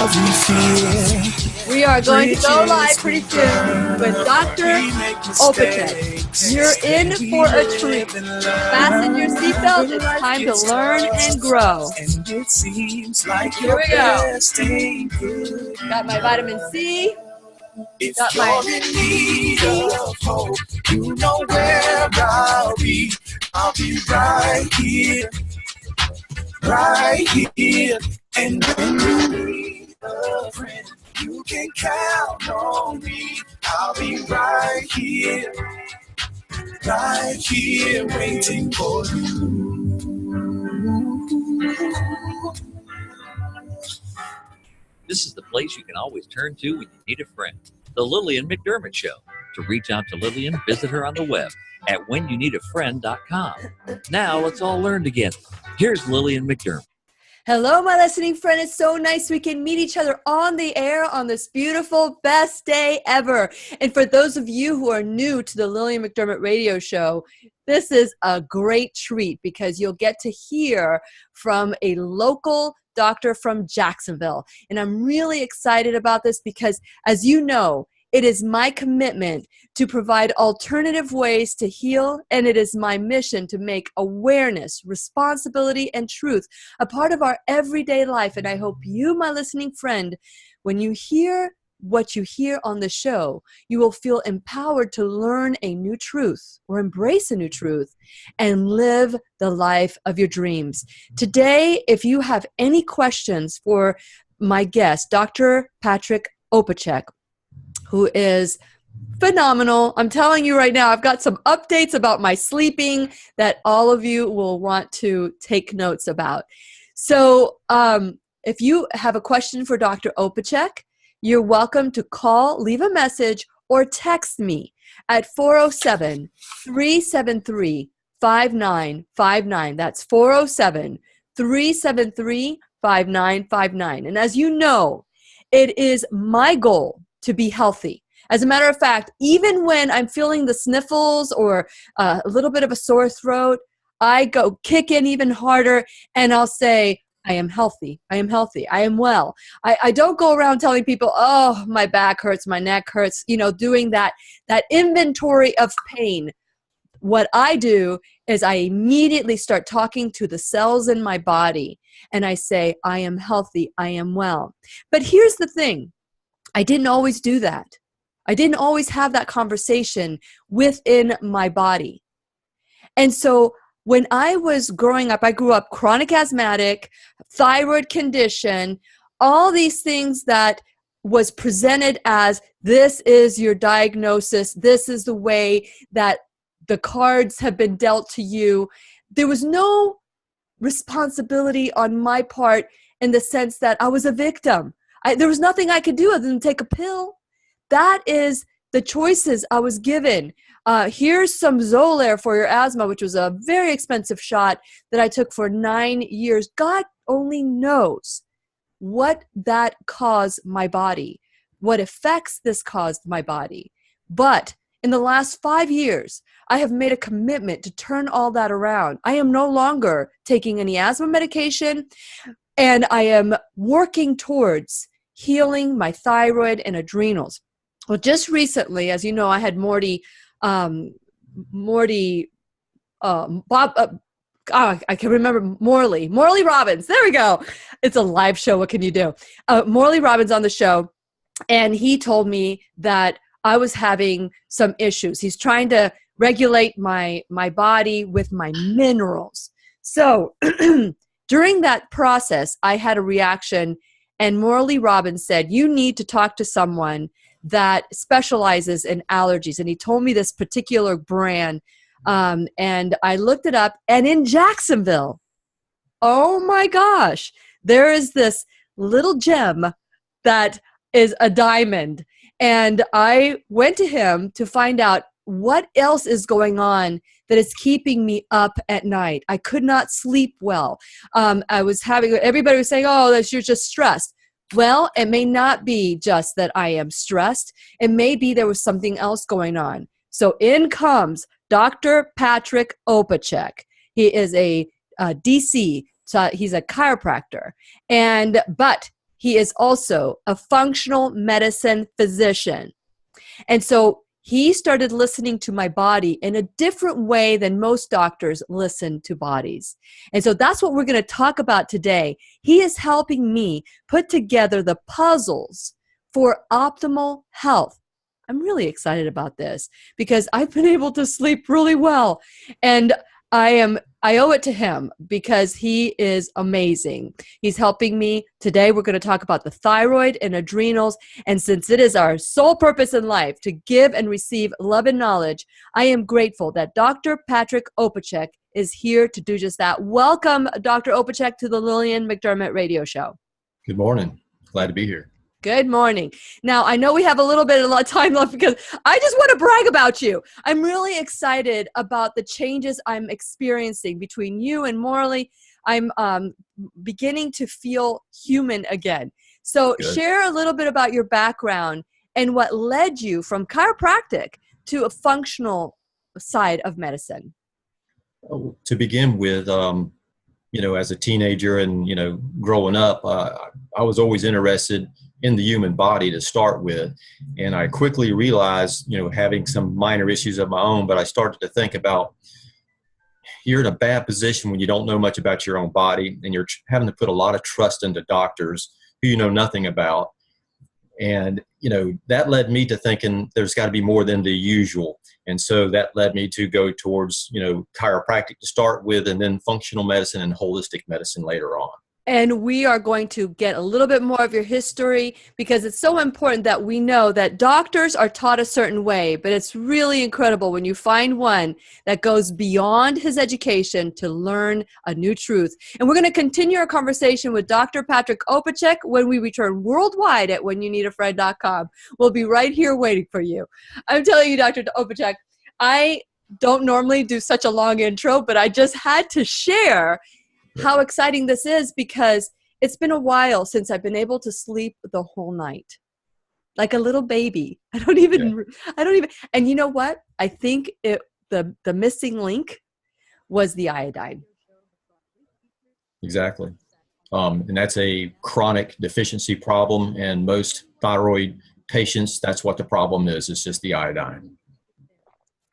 We are going to go live pretty soon with Dr. Opachich. You're in for a treat. Fasten your seatbelt. It's time to learn and grow. Here we go. Got my vitamin C. Got my need of hope, you know where I'll be. I'll be right here. Right here. And when you need a friend, you can count on me. I'll be right here, waiting for you. This is the place you can always turn to when you need a friend. The Lillian McDermott Show. To reach out to Lillian, visit her on the web at whenyouneedafriend.com. Now let's all learn together. Here's Lillian McDermott. Hello, my listening friend. It's so nice we can meet each other on the air on this beautiful, best day ever. And for those of you who are new to the Lillian McDermott radio show, this is a great treat because you'll get to hear from a local doctor from Jacksonville. And I'm really excited about this because, as you know, it is my commitment to provide alternative ways to heal, and it is my mission to make awareness, responsibility, and truth a part of our everyday life. And I hope you, my listening friend, when you hear what you hear on the show, you will feel empowered to learn a new truth or embrace a new truth and live the life of your dreams. Today, if you have any questions for my guest, Dr. Patrick Opachich, who is phenomenal. I'm telling you right now, I've got some updates about my sleeping that all of you will want to take notes about. So if you have a question for Dr. Opachich, you're welcome to call, leave a message, or text me at 407-373-5959. That's 407-373-5959. And as you know, it is my goal to be healthy. As a matter of fact, even when I'm feeling the sniffles or a little bit of a sore throat, I go kick in even harder and I'll say, I am healthy. I am healthy. I am well. I don't go around telling people, oh, my back hurts, my neck hurts, doing that inventory of pain. What I do is I immediately start talking to the cells in my body and I say, I am healthy. I am well. But here's the thing. I didn't always do that. I didn't always have that conversation within my body. And so when I was growing up, I grew up chronic asthmatic, thyroid condition, all these things that was presented as this is your diagnosis, this is the way that the cards have been dealt to you. There was no responsibility on my part in the sense that I was a victim. There was nothing I could do other than take a pill. That is the choices I was given. Here's some Xolair for your asthma, which was a very expensive shot that I took for 9 years. God only knows what that caused my body, what effects this caused my body. But in the last 5 years, I have made a commitment to turn all that around. I am no longer taking any asthma medication, and I am working towards healing my thyroid and adrenals. Well, just recently, as you know, I had I can remember Morley Robbins. There we go. It's a live show. What can you do? Morley Robbins on the show. And he told me that I was having some issues. He's trying to regulate my body with my minerals. So during that process, I had a reaction. And Morley Robbins said, you need to talk to someone that specializes in allergies. And he told me this particular brand. And I looked it up. And in Jacksonville, oh my gosh, there is this little gem that is a diamond. And I went to him to find out what else is going on that is keeping me up at night. I could not sleep well. Everybody was saying, oh, you're just stressed. Well, it may not be just that I am stressed. It may be there was something else going on. So in comes Dr. Patrick Opachich. He is a DC, so he's a chiropractor. But he is also a functional medicine physician. And so he started listening to my body in a different way than most doctors listen to bodies. And so that's what we're going to talk about today. He is helping me put together the puzzles for optimal health. I'm really excited about this because I've been able to sleep really well. And I owe it to him because he is amazing. He's helping me. Today we're going to talk about the thyroid and adrenals. And since it is our sole purpose in life to give and receive love and knowledge, I am grateful that Dr. Patrick Opachich is here to do just that. Welcome, Dr. Opachich, to the Lillian McDermott radio show. Good morning. Glad to be here. Good morning. Now, I know we have a little bit of time left because I just want to brag about you. I'm really excited about the changes I'm experiencing between you and Morley. I'm beginning to feel human again. So Good. Share a little bit about your background and what led you from chiropractic to a functional side of medicine. To begin with, as a teenager and, growing up, I was always interested in the human body to start with. And I quickly realized, having some minor issues of my own, but I started to think about you're in a bad position when you don't know much about your own body and you're having to put a lot of trust into doctors who you know nothing about. And, that led me to thinking there's got to be more than the usual. And so that led me to go towards, chiropractic to start with, and then functional medicine and holistic medicine later on. And we are going to get a little bit more of your history because it's so important that we know that doctors are taught a certain way, but it's really incredible when you find one that goes beyond his education to learn a new truth. And we're going to continue our conversation with Dr. Patrick Opachich when we return worldwide at whenyouneedafriend.com. We'll be right here waiting for you. I'm telling you, Dr. Opachich, I don't normally do such a long intro, but I just had to share how exciting this is because it's been a while since I've been able to sleep the whole night. Like a little baby. I don't even, and you know what? I think the missing link was the iodine. Exactly. And that's a chronic deficiency problem. And most thyroid patients, that's what the problem is. It's just the iodine.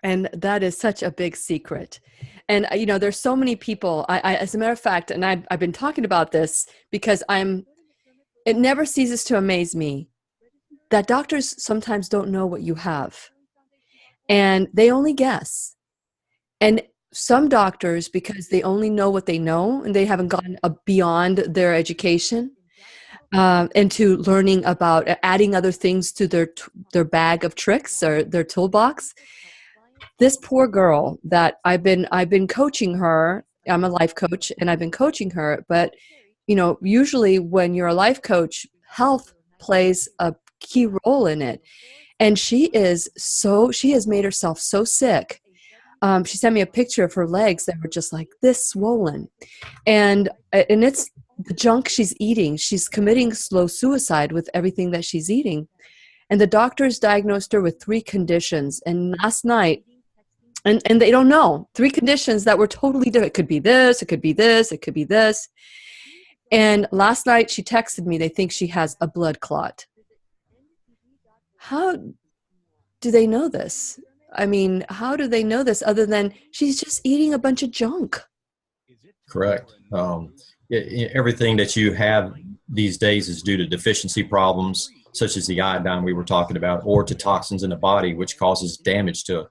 And that is such a big secret. And, there's so many people, I as a matter of fact, and I've been talking about this because it never ceases to amaze me that doctors sometimes don't know what you have. And they only guess. And some doctors, because they only know what they know and they haven't gone beyond their education, into learning about adding other things to their bag of tricks or their toolbox. This poor girl that I've been coaching her. I'm a life coach and I've been coaching her, but usually when you're a life coach, health plays a key role in it. And she has made herself so sick. She sent me a picture of her legs that were just like this swollen. And it's the junk she's eating. She's committing slow suicide with everything that she's eating. And the doctors diagnosed her with 3 conditions. And last night, and they don't know, 3 conditions that were totally different. It could be this, it could be this, it could be this. And last night she texted me, they think she has a blood clot. How do they know this? I mean, how do they know this other than she's just eating a bunch of junk? Correct. Everything that you have these days is due to deficiency problems, such as the iodine we were talking about, or to toxins in the body, which causes damage to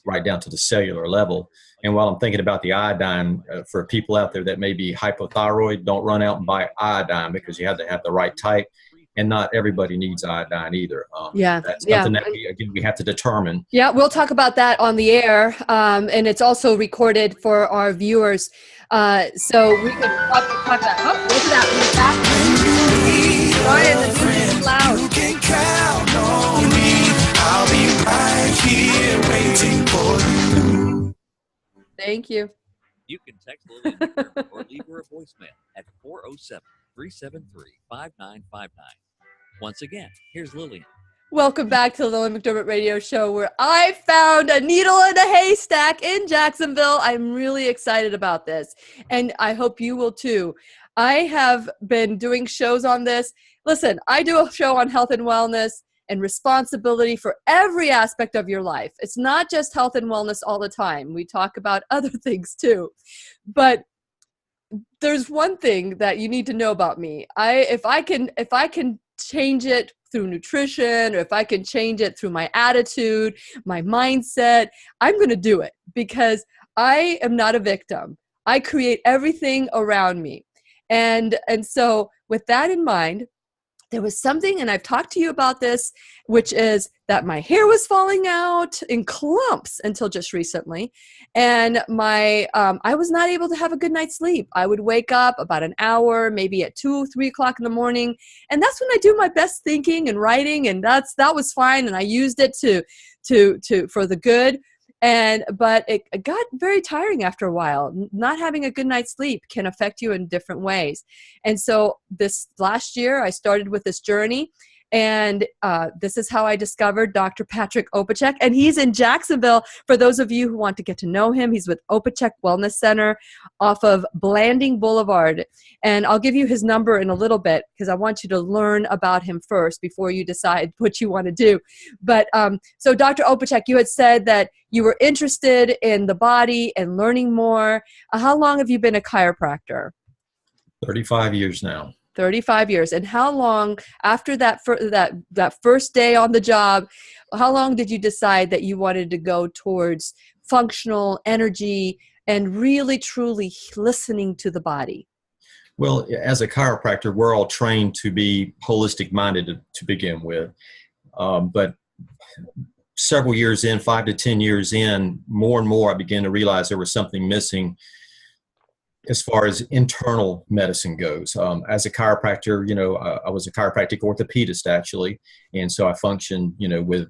right down to the cellular level. And while I'm thinking about the iodine, for people out there that may be hypothyroid, don't run out and buy iodine because you have to have the right type. And not everybody needs iodine either. That's something that we have to determine. Yeah, we'll talk about that on the air. And it's also recorded for our viewers. So we can talk about that. Oh, look at that. Sorry, the music is loud. You can count on me. I'll be right here waiting for you. Thank you. You can text Lillian McDermott or leave her a voicemail at 407-373-5959. Once again, here's Lillian. Welcome back to the Lillian McDermott radio show, where I found a needle in a haystack in Jacksonville. I'm really excited about this, and I hope you will too. I have been doing shows on this. Listen, I do a show on health and wellness and responsibility for every aspect of your life. It's not just health and wellness all the time. We talk about other things too. But there's one thing that you need to know about me. If I can change it through nutrition, or if I can change it through my attitude, my mindset, I'm going to do it, because I am not a victim. I create everything around me. And so with that in mind, there was something, and I've talked to you about this, which is that my hair was falling out in clumps until just recently. And I was not able to have a good night's sleep. I would wake up about an hour, maybe at 2, 3 o'clock in the morning. And that's when I do my best thinking and writing. And that was fine. And I used it for the good. But it got very tiring after a while. Not having a good night's sleep can affect you in different ways. And so this last year, I started with this journey. And this is how I discovered Dr. Patrick Opachich. And he's in Jacksonville. For those of you who want to get to know him, he's with Opachich Wellness Center off of Blanding Boulevard. And I'll give you his number in a little bit, because I want you to learn about him first before you decide what you want to do. But so Dr. Opachich, you had said that you were interested in the body and learning more. How long have you been a chiropractor? 35 years now. 35 years. And how long after that first day on the job, how long did you decide that you wanted to go towards functional energy and really truly listening to the body? Well, as a chiropractor, we're all trained to be holistic minded to begin with. But several years in, 5 to 10 years in, more and more I began to realize there was something missing as far as internal medicine goes. As a chiropractor, I was a chiropractic orthopedist actually. And so I functioned, with,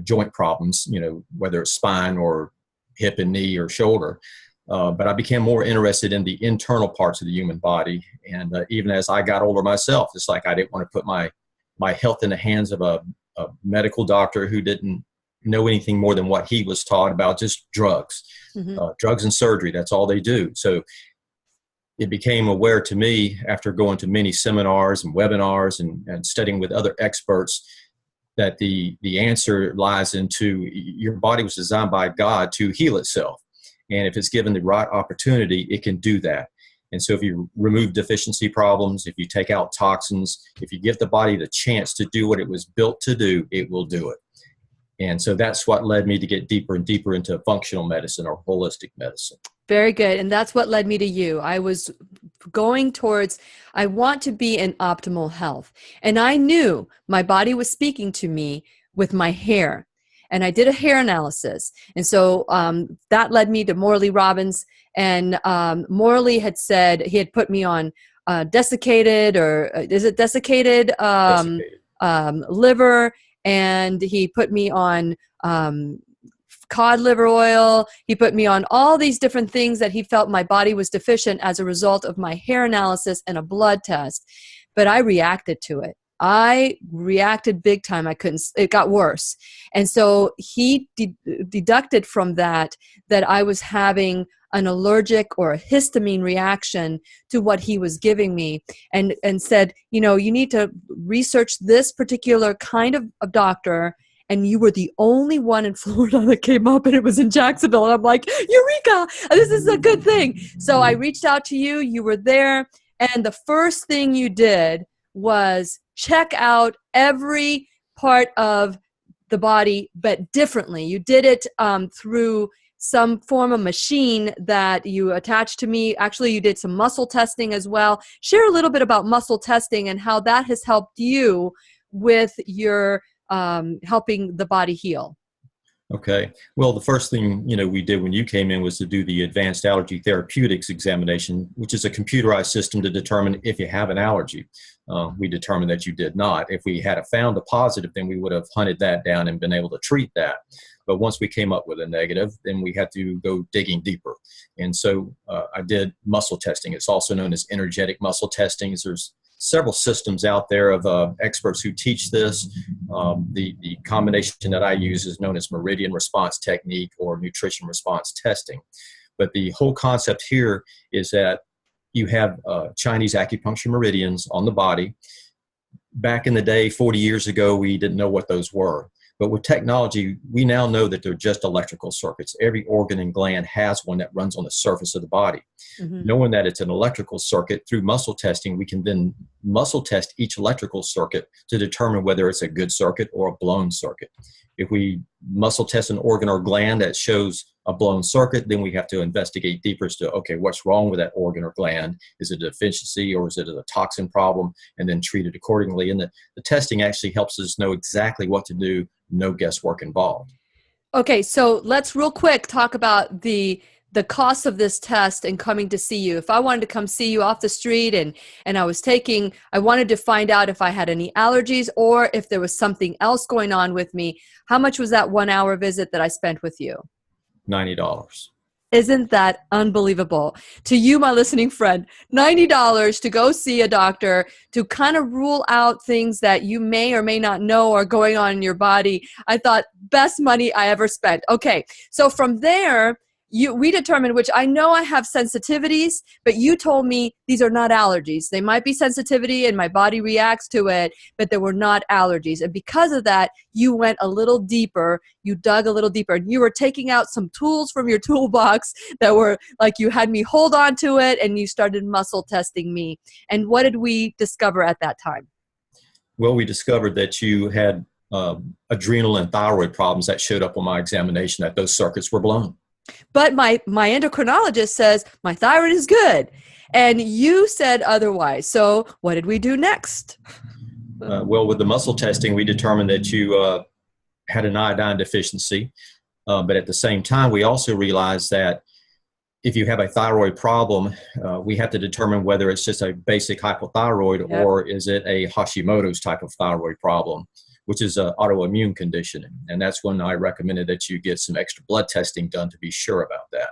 joint problems, whether it's spine or hip and knee or shoulder. But I became more interested in the internal parts of the human body. And even as I got older myself, it's like I didn't want to put my health in the hands of a medical doctor who didn't know anything more than what he was taught about, just drugs, drugs and surgery. That's all they do. So it became aware to me after going to many seminars and webinars and studying with other experts that the answer lies into your body was designed by God to heal itself. And if it's given the right opportunity, it can do that. And so if you remove deficiency problems, if you take out toxins, if you give the body the chance to do what it was built to do, it will do it. And so that's what led me to get deeper and deeper into functional medicine or holistic medicine. Very good. And that's what led me to you. I was going towards, I want to be in optimal health. And I knew my body was speaking to me with my hair. And I did a hair analysis. And so that led me to Morley Robbins. And Morley had said, he had put me on desiccated, or is it desiccated? Liver. And he put me on cod liver oil. He put me on all these different things that he felt my body was deficient as a result of my hair analysis and a blood test. But I reacted to it. I reacted big time. It got worse. And so he deducted from that I was having an allergic or a histamine reaction to what he was giving me, and said, you need to research this particular kind of doctor. And you were the only one in Florida that came up, and it was in Jacksonville. And I'm like, Eureka, this is a good thing. So I reached out to you. You were there. And the first thing you did was check out every part of the body, but differently. You did it through some form of machine that you attached to me. Actually, you did some muscle testing as well. Share a little bit about muscle testing and how that has helped you with your helping the body heal. Okay. Well, the first thing, we did when you came in was to do the advanced allergy therapeutics examination, which is a computerized system to determine if you have an allergy. We determined that you did not. If we had found a positive, then we would have hunted that down and been able to treat that. But once we came up with a negative, then we had to go digging deeper. And so I did muscle testing. It's also known as energetic muscle testing. There's several systems out there of experts who teach this. The combination that I use is known as meridian response technique or nutrition response testing. But the whole concept here is that, you have Chinese acupuncture meridians on the body. Back in the day, 40 years ago, we didn't know what those were. But with technology, we now know that they're just electrical circuits. Every organ and gland has one that runs on the surface of the body. Mm-hmm. Knowing that it's an electrical circuit, through muscle testing, we can then muscle test each electrical circuit to determine whether it's a good circuit or a blown circuit. If we muscle test an organ or gland that shows a blown circuit, then we have to investigate deeper as to, okay, what's wrong with that organ or gland? Is it a deficiency or is it a toxin problem? And then treat it accordingly. And the testing actually helps us know exactly what to do, no guesswork involved. Okay, so let's real quick talk about the cost of this test and coming to see you. If I wanted to come see you off the street and I wanted to find out if I had any allergies or if there was something else going on with me, how much was that 1 hour visit that I spent with you? $90. Isn't that unbelievable? To you, my listening friend, $90 to go see a doctor to kind of rule out things that you may or may not know are going on in your body. I thought, best money I ever spent. Okay, so from there, we determined, which I know I have sensitivities, but you told me these are not allergies. They might be sensitivity and my body reacts to it, but they were not allergies. And because of that, you went a little deeper, you dug a little deeper, and you were taking out some tools from your toolbox that were like you had me hold on to it, and you started muscle testing me. And what did we discover at that time? Well, we discovered that you had adrenal and thyroid problems that showed up on my examination, that those circuits were blown. But my endocrinologist says my thyroid is good. And you said otherwise. So what did we do next? Well, with the muscle testing, we determined that you had an iodine deficiency. But at the same time, we also realized that if you have a thyroid problem, we have to determine whether it's just a basic hypothyroid or is it a Hashimoto's type of thyroid problem, which is an autoimmune condition. And that's when I recommended that you get some extra blood testing done to be sure about that.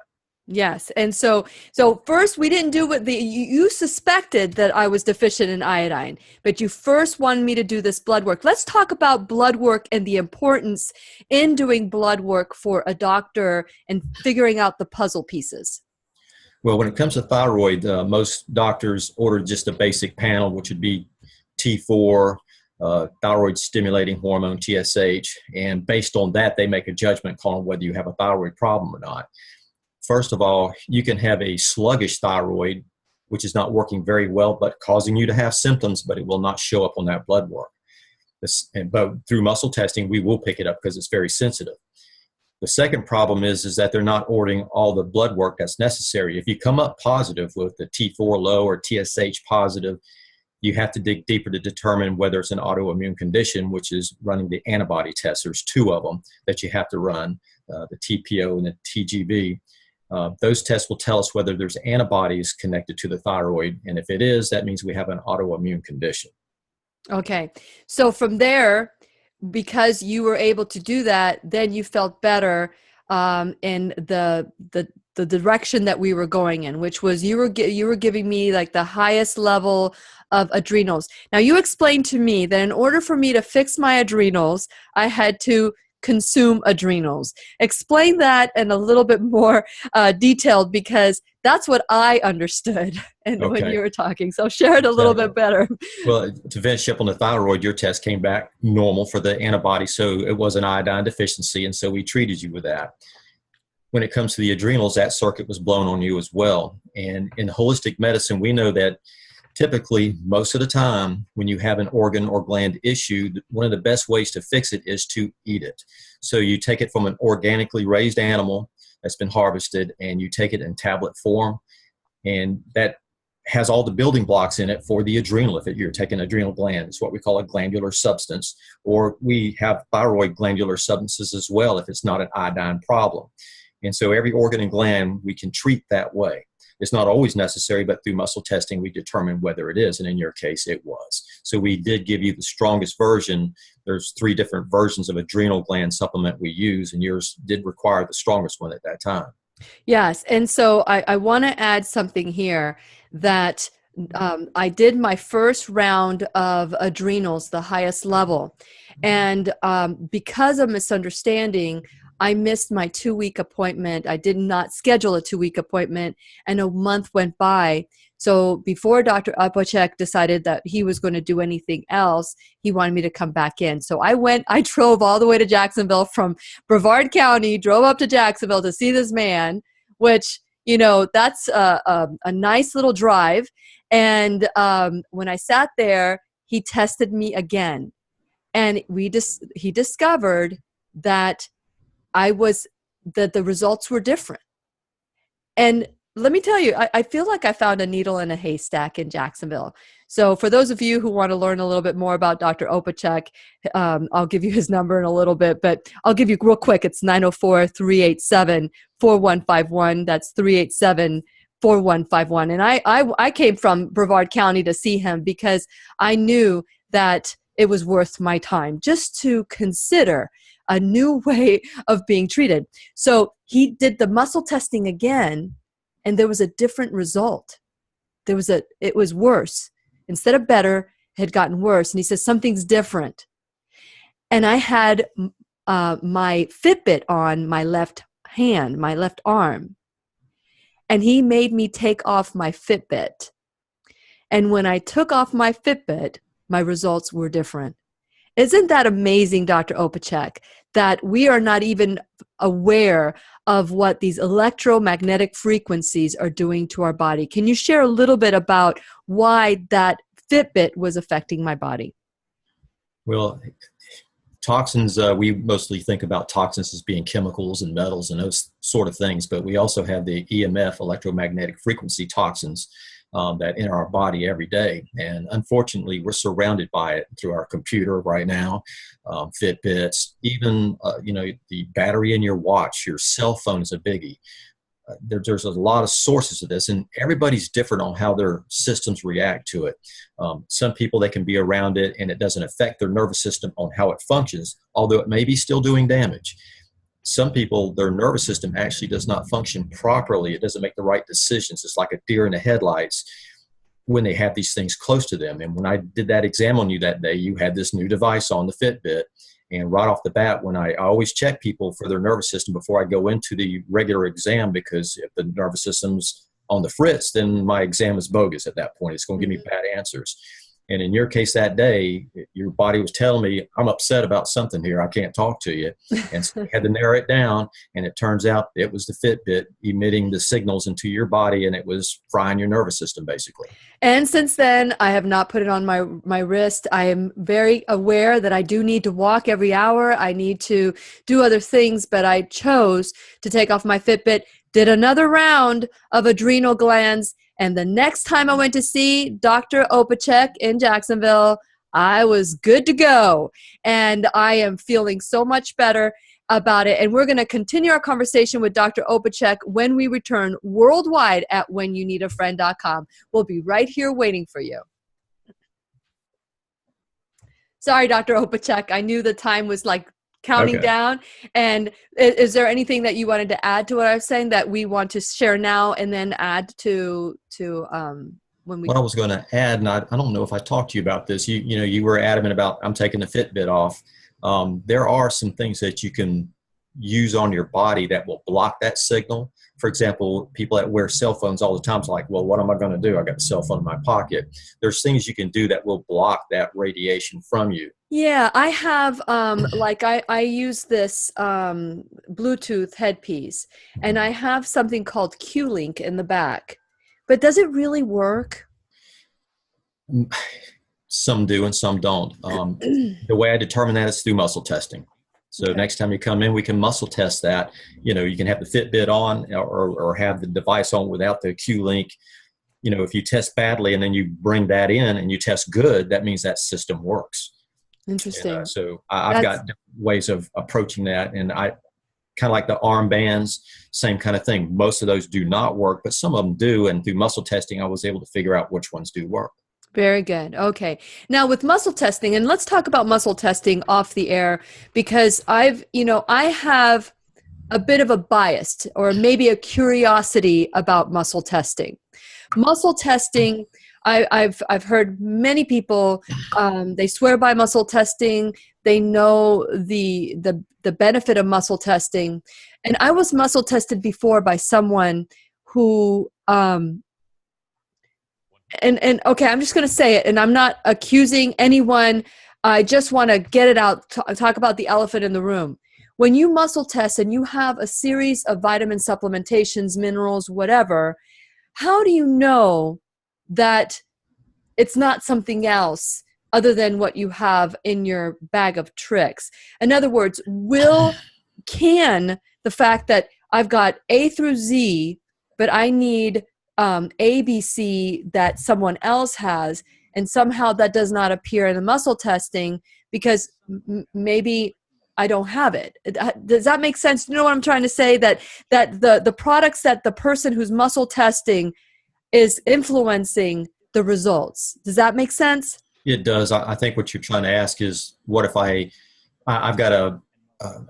Yes. And so first we didn't do what you suspected that I was deficient in iodine, but you first wanted me to do this blood work. Let's talk about blood work and the importance in doing blood work for a doctor and figuring out the puzzle pieces. Well, when it comes to thyroid, most doctors order just a basic panel, which would be T4, thyroid stimulating hormone, TSH, and based on that, they make a judgment call on whether you have a thyroid problem or not. First of all, you can have a sluggish thyroid, which is not working very well, but causing you to have symptoms, but it will not show up on that blood work. But through muscle testing, we will pick it up because it's very sensitive. The second problem is that they're not ordering all the blood work that's necessary. If you come up positive with the T4 low or TSH positive, you have to dig deeper to determine whether it's an autoimmune condition, which is running the antibody tests. There's two of them that you have to run, the TPO and the TGB. Those tests will tell us whether there's antibodies connected to the thyroid. And if it is, that means we have an autoimmune condition. Okay. So from there, because you were able to do that, then you felt better in the direction that we were going in, which was you were giving me like the highest level of adrenals. Now you explained to me that in order for me to fix my adrenals, I had to consume adrenals. Explain that in a little bit more detailed, because that's what I understood when you were talking. So share it a little bit better. Well, to finish up on the thyroid, your test came back normal for the antibody, so it was an iodine deficiency, and so we treated you with that. When it comes to the adrenals, that circuit was blown on you as well. And in holistic medicine, we know that typically, most of the time, when you have an organ or gland issue, one of the best ways to fix it is to eat it. So you take it from an organically raised animal that's been harvested, and you take it in tablet form, and that has all the building blocks in it for the adrenal. If you're taking adrenal gland, it's what we call a glandular substance, or we have thyroid glandular substances as well if it's not an iodine problem. And so every organ and gland we can treat that way. It's not always necessary, but through muscle testing, we determine whether it is. And in your case, it was. So we did give you the strongest version. There's 3 different versions of adrenal gland supplement we use, and yours did require the strongest one at that time. Yes. And so I want to add something here that I did my first round of adrenals, the highest level. And because of misunderstanding, I missed my 2-week appointment. I did not schedule a 2-week appointment, and a month went by. So before Dr. Opachich decided that he was going to do anything else, he wanted me to come back in. So I drove all the way to Jacksonville from Brevard County, drove up to Jacksonville to see this man, which, that's a nice little drive. And when I sat there, he tested me again. And he discovered that the results were different. And let me tell you, I feel like I found a needle in a haystack in Jacksonville. So for those of you who want to learn a little bit more about Dr. Opachich, I'll give you his number in a little bit, but I'll give you real quick. It's 904-387-4151. That's 387-4151. And I came from Brevard County to see him because I knew that it was worth my time just to consider a new way of being treated. So he did the muscle testing again, and there was a different result. It was worse. Instead of better, it had gotten worse. And he says, something's different. And I had my Fitbit on my left hand, my left arm. And he made me take off my Fitbit. And when I took off my Fitbit, my results were different. Isn't that amazing, Dr. Opachich, that we are not even aware of what these electromagnetic frequencies are doing to our body? Can you share a little bit about why that Fitbit was affecting my body? Well, toxins, we mostly think about toxins as being chemicals and metals and those sort of things, but we also have the EMF, electromagnetic frequency toxins, that enter our body every day. And unfortunately, we're surrounded by it through our computer right now, Fitbits, even, the battery in your watch, your cell phone is a biggie. There's a lot of sources of this, and everybody's different on how their systems react to it. Some people, they can be around it and it doesn't affect their nervous system on how it functions, although it may be still doing damage. Some people, their nervous system actually does not function properly. It doesn't make the right decisions. It's like a deer in the headlights when they have these things close to them. And when I did that exam on you that day, you had this new device on, the Fitbit. And right off the bat, when I always check people for their nervous system before I go into the regular exam, because if the nervous system's on the fritz, then my exam is bogus at that point. It's going to give me bad answers. And in your case that day, your body was telling me, I'm upset about something here. I can't talk to you. And so I had to narrow it down. And it turns out it was the Fitbit emitting the signals into your body, and it was frying your nervous system, basically. And since then, I have not put it on my wrist. I am very aware that I do need to walk every hour. I need to do other things, but I chose to take off my Fitbit, did another round of adrenal glands. And the next time I went to see Dr. Opachich in Jacksonville, I was good to go. And I am feeling so much better about it. And we're going to continue our conversation with Dr. Opachich when we return worldwide at whenyouneedafriend.com. We'll be right here waiting for you. Sorry, Dr. Opachich. I knew the time was like counting down. And is there anything that you wanted to add to what I was saying that we want to share now and then add to when we... What I was going to add, and I don't know if I talked to you about this, you were adamant about, I'm taking the Fitbit off. There are some things that you can use on your body that will block that signal. For example, people that wear cell phones all the time is like, well, what am I going to do? I got the cell phone in my pocket. There's things you can do that will block that radiation from you. Yeah, I have, I use this Bluetooth headpiece, and I have something called Q-Link in the back. But does it really work? Some do and some don't. The way I determine that is through muscle testing. So next time you come in, we can muscle test that. You can have the Fitbit on or have the device on without the Q-Link. If you test badly and then you bring that in and you test good, that means that system works. Interesting. So I've got different ways of approaching that. And I kind of like the armbands, same kind of thing. Most of those do not work, but some of them do. And through muscle testing, I was able to figure out which ones do work. Very good. Okay. Now with muscle testing, and let's talk about muscle testing off the air, because I have a bit of a bias or maybe a curiosity about muscle testing. Muscle testing, I've heard many people, they swear by muscle testing. They know the benefit of muscle testing. And I was muscle tested before by someone who, and okay, I'm just going to say it, and I'm not accusing anyone. I just want to get it out, talk about the elephant in the room. When you muscle test and you have a series of vitamin supplementations, minerals, whatever, how do you know that it's not something else other than what you have in your bag of tricks? In other words, can the fact that I've got A through Z, but I need A, B, C that someone else has, and somehow that does not appear in the muscle testing because maybe I don't have it. Does that make sense? You know what I'm trying to say? That the products that the person who's muscle testing is influencing the results. Does that make sense? It does. I think what you're trying to ask is, what if I've got a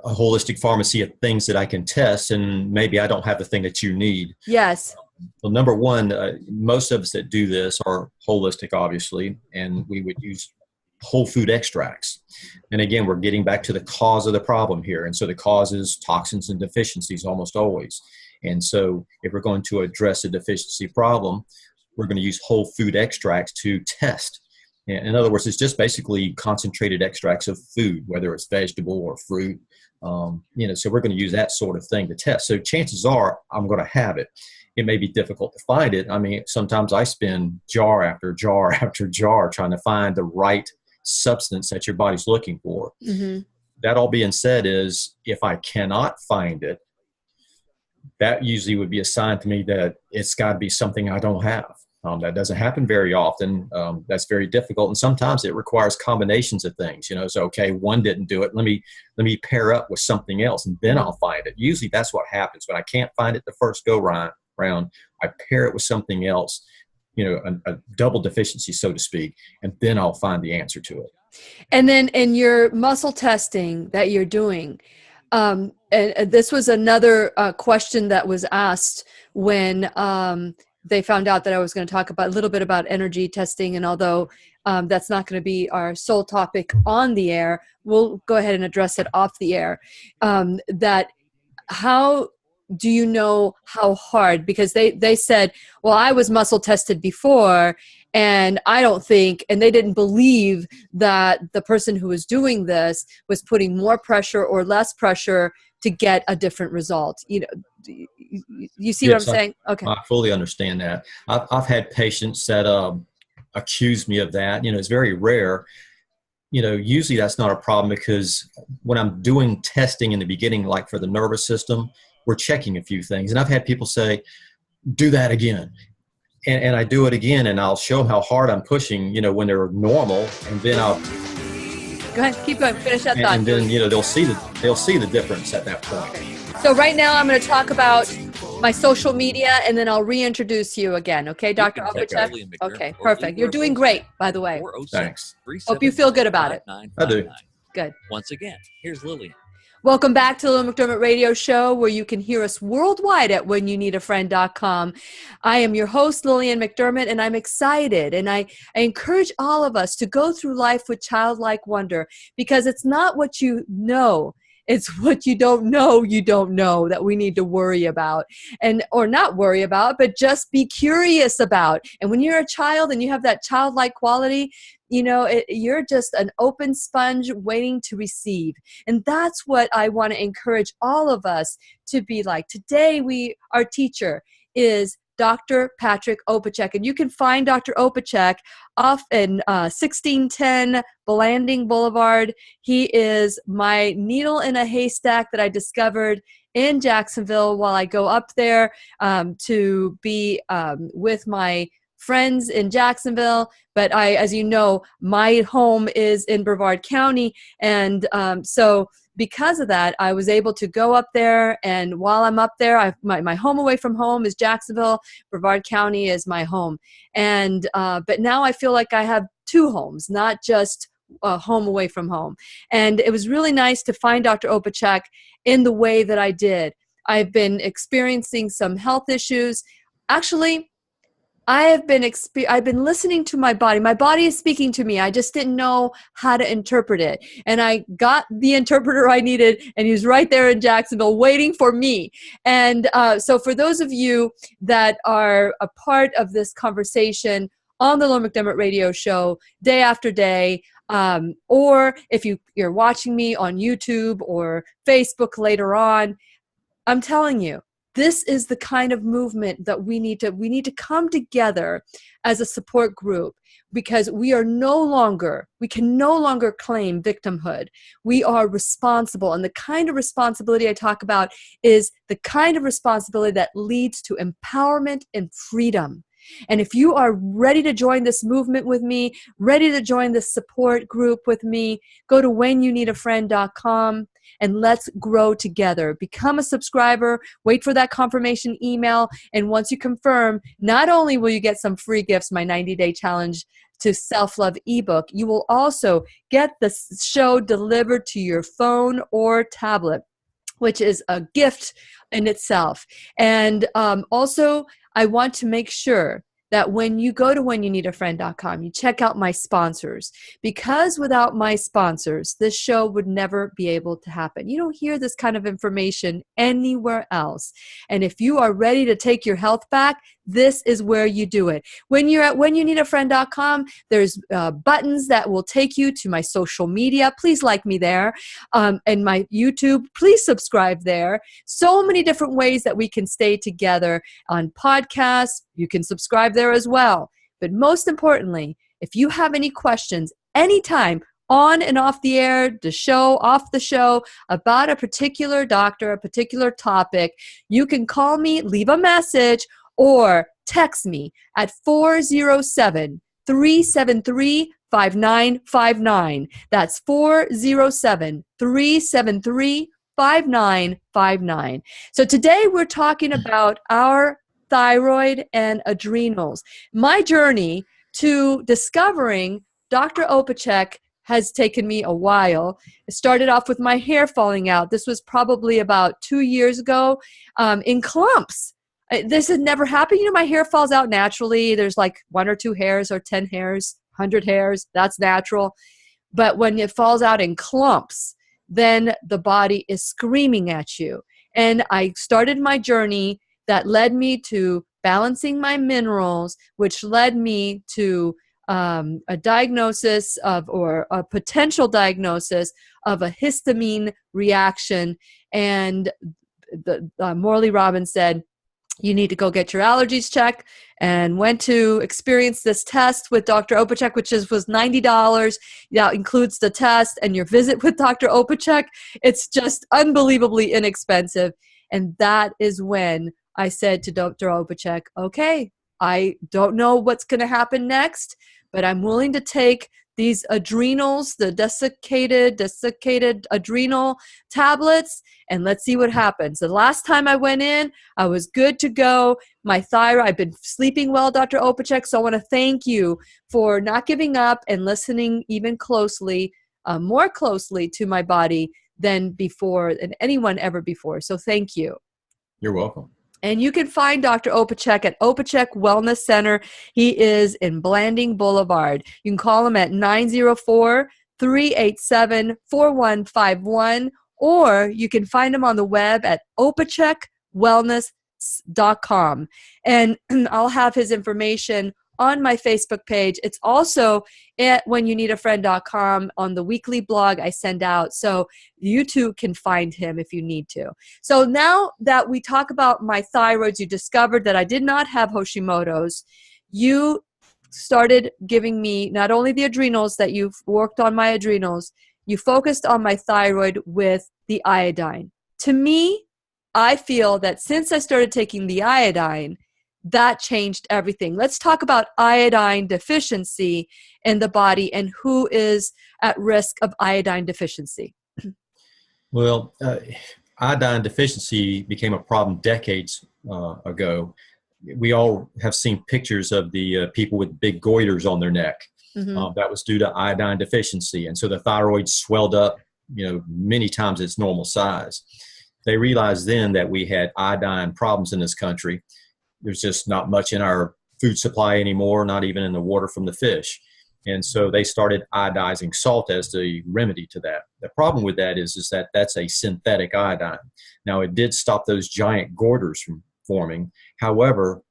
holistic pharmacy of things that I can test, and maybe I don't have the thing that you need? Yes. Well, number one, most of us that do this are holistic, obviously, and we would use whole food extracts. And again, we're getting back to the cause of the problem here. And so the cause is toxins and deficiencies almost always. And so if we're going to address a deficiency problem, we're going to use whole food extracts to test. In other words, it's just basically concentrated extracts of food, whether it's vegetable or fruit. So we're going to use that sort of thing to test. So chances are I'm going to have it. It may be difficult to find it. I mean, sometimes I spend jar after jar after jar trying to find the right substance that your body's looking for. Mm-hmm. That all being said is, if I cannot find it, that usually would be a sign to me that it's got to be something I don't have. That doesn't happen very often. That's very difficult. And sometimes it requires combinations of things, so, okay, one didn't do it. Let me pair up with something else, and then I'll find it. Usually that's what happens. When I can't find it the first go round, I pair it with something else, a double deficiency, so to speak, and then I'll find the answer to it. And then in your muscle testing that you're doing, and this was another question that was asked when they found out that I was going to talk a little bit about energy testing. And although that's not going to be our sole topic on the air, we'll go ahead and address it off the air. That how do you know how hard? Because they said, well, I was muscle tested before, and I don't think, and they didn't believe that the person who was doing this was putting more pressure or less pressure to get a different result. You see what I'm saying? Okay. I fully understand that. I've had patients that accuse me of that. It's very rare. Usually that's not a problem, because when I'm doing testing in the beginning, like for the nervous system, we're checking a few things. And I've had people say, do that again. And I do it again, and I'll show them how hard I'm pushing, when they're normal. And then I'll go ahead, keep going, finish that thought. And then, they'll see the difference at that point. So right now I'm going to talk about my social media, and then I'll reintroduce you again. Okay, Dr. Opachich? Okay, perfect. You're doing great, by the way. Thanks. Hope you feel good about it. I do. Good. Once again, here's Lillian. Welcome back to the Lillian McDermott Radio Show, where you can hear us worldwide at whenyouneedafriend.com. I am your host, Lillian McDermott, and I'm excited. And I encourage all of us to go through life with childlike wonder, because it's not what you know. It's what you don't know that we need to worry about, or not worry about, but just be curious about. And when you're a child and you have that childlike quality, you're just an open sponge waiting to receive. And that's what I want to encourage all of us to be like. Today, our teacher is Dr. Patrick Opachich. And you can find Dr. Opachich off in 1610 Blanding Boulevard. He is my needle in a haystack that I discovered in Jacksonville while I go up there to be with my friends in Jacksonville. But as you know, my home is in Brevard County. And so because of that, I was able to go up there. And while I'm up there, my home away from home is Jacksonville. Brevard County is my home. And but now I feel like I have two homes, not just home away from home. And it was really nice to find Dr. Opachich in the way that I did. I've been experiencing some health issues. Actually, I've been listening to my body. My body is speaking to me. I just didn't know how to interpret it. And I got the interpreter I needed, and he was right there in Jacksonville waiting for me. And so for those of you that are a part of this conversation on the Lillian McDermott radio show day after day, or if you're watching me on YouTube or Facebook later on, I'm telling you, this is the kind of movement that we need to come together as a support group, because we can no longer claim victimhood. We are responsible. And the kind of responsibility I talk about is the kind of responsibility that leads to empowerment and freedom. And if you are ready to join this movement with me, ready to join this support group with me, go to whenyouneedafriend.com and let's grow together. Become a subscriber, wait for that confirmation email, and once you confirm, not only will you get some free gifts, my 90-day challenge to self-love ebook, you will also get the show delivered to your phone or tablet, which is a gift in itself. And also, I want to make sure that when you go to whenyouneedafriend.com, you check out my sponsors, because without my sponsors, this show would never be able to happen. You don't hear this kind of information anywhere else. And if you are ready to take your health back, this is where you do it. When you're at whenyouneedafriend.com, there's buttons that will take you to my social media. Please like me there. And my YouTube, please subscribe there. So many different ways that we can stay together on podcasts. You can subscribe there as well. But most importantly, if you have any questions anytime, on and off the air, the show, off the show, about a particular doctor, a particular topic, you can call me, leave a message, or text me at 407-373-5959. That's 407-373-5959. So today we're talking about our thyroid and adrenals. My journey to discovering Dr. Opachich has taken me a while. It started off with my hair falling out. This was probably about 2 years ago, in clumps. This had never happened. You know, my hair falls out naturally. There's like 1 or 2 hairs or 10 hairs, 100 hairs. That's natural. But when it falls out in clumps, then the body is screaming at you. And I started my journey that led me to balancing my minerals, which led me to a diagnosis of, or a potential diagnosis of, a histamine reaction. And Morley Robbins said, you need to go get your allergies checked, and went to experience this test with Dr. Opachich, which was $90. That includes the test and your visit with Dr. Opachich. It's just unbelievably inexpensive. And that is when I said to Dr. Opachich, okay, I don't know what's going to happen next, but I'm willing to take these adrenals, the desiccated adrenal tablets, and let's see what happens. The last time I went in, I was good to go. My thyroid, I've been sleeping well, Dr. Opachich, so I want to thank you for not giving up and listening even more closely to my body than before, than anyone ever before. So thank you. You're welcome. And you can find Dr. Opachich at Opachich Wellness Center. He is in Blanding Boulevard. You can call him at 904-387-4151, or you can find him on the web at opachichwellness.com. And I'll have his information on my Facebook page. It's also at whenyouneedafriend.com on the weekly blog I send out. So you too can find him if you need to. So now that we talk about my thyroids, you discovered that I did not have Hashimoto's. You started giving me not only the adrenals, that you've worked on my adrenals, you focused on my thyroid with the iodine. To me, I feel that since I started taking the iodine, that changed everything. Let's talk about iodine deficiency in the body and who is at risk of iodine deficiency. Well, iodine deficiency became a problem decades ago. We all have seen pictures of the people with big goiters on their neck. Mm-hmm. That was due to iodine deficiency. And so the thyroid swelled up, many times its normal size. They realized then that we had iodine problems in this country. There's just not much in our food supply anymore, not even in the water from the fish. And so they started iodizing salt as the remedy to that. The problem with that is that that's a synthetic iodine. Now, it did stop those giant goiters from forming. However,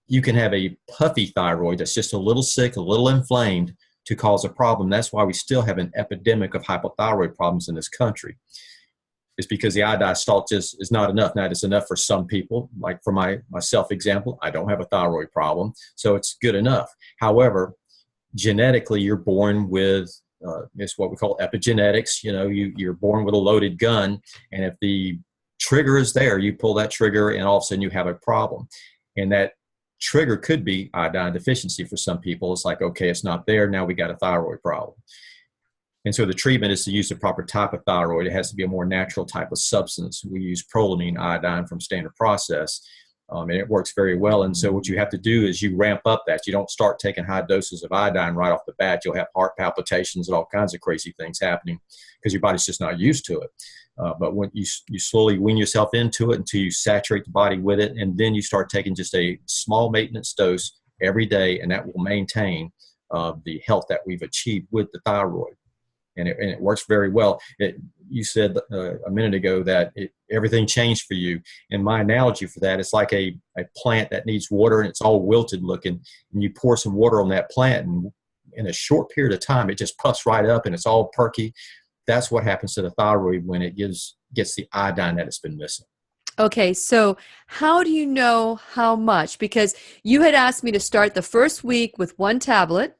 you can have a puffy thyroid that's just a little sick, a little inflamed to cause a problem. That's why we still have an epidemic of hypothyroid problems in this country. It's because the iodized salt just is not enough. Now, it's enough for some people. Like for myself example, I don't have a thyroid problem, so it's good enough. However, genetically, you're born with it's what we call epigenetics. You're born with a loaded gun, and if the trigger is there, you pull that trigger, and all of a sudden you have a problem. And that trigger could be iodine deficiency for some people. It's like, okay, it's not there, now we got a thyroid problem. And so the treatment is to use the proper type of thyroid. It has to be a more natural type of substance. We use prolamine iodine from Standard Process. And it works very well. And so what you have to do is you ramp up that. You don't start taking high doses of iodine right off the bat. You'll have heart palpitations and all kinds of crazy things happening because your body's just not used to it. But when you slowly wean yourself into it until you saturate the body with it, and then you start taking just a small maintenance dose every day, and that will maintain the health that we've achieved with the thyroid. And it works very well. You said a minute ago that everything changed for you. And my analogy for that, it's like a plant that needs water and it's all wilted looking. And you pour some water on that plant, and in a short period of time, it just puffs right up and it's all perky. That's what happens to the thyroid when it gets the iodine that it's been missing. Okay, so how do you know how much? Because you had asked me to start the first week with 1 tablet,